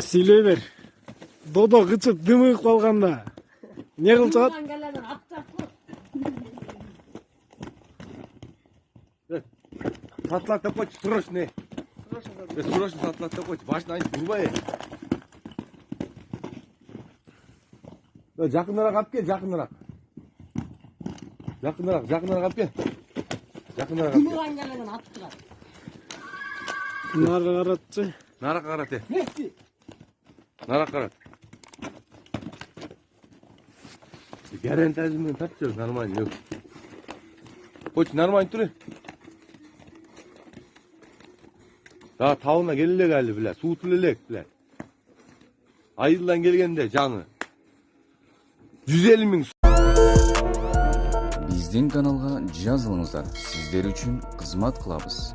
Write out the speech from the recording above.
Сүйлөй бер. Додо кычып дымыгып калганда не кылчат? Сатылат деп койчу, срочный. Срочный сатылат деп койчу. Башын айтып урбай. Жакыныраак алып кел, жакыныраак. Жакыныраак алып кел. Жакыныраак алып кел. Нарга каратчы. Наракка карат. Наракка карат. Гарантиясы менен тапчыр, нормально yok. Koç нормально тур. Daha tavına gelile geldi bile. Suutulelek bile. Ayıldan gelgende canı. 150 ming. Биздин каналга жазылыңыздар. Сиздер үчүн кызмат кылабыз.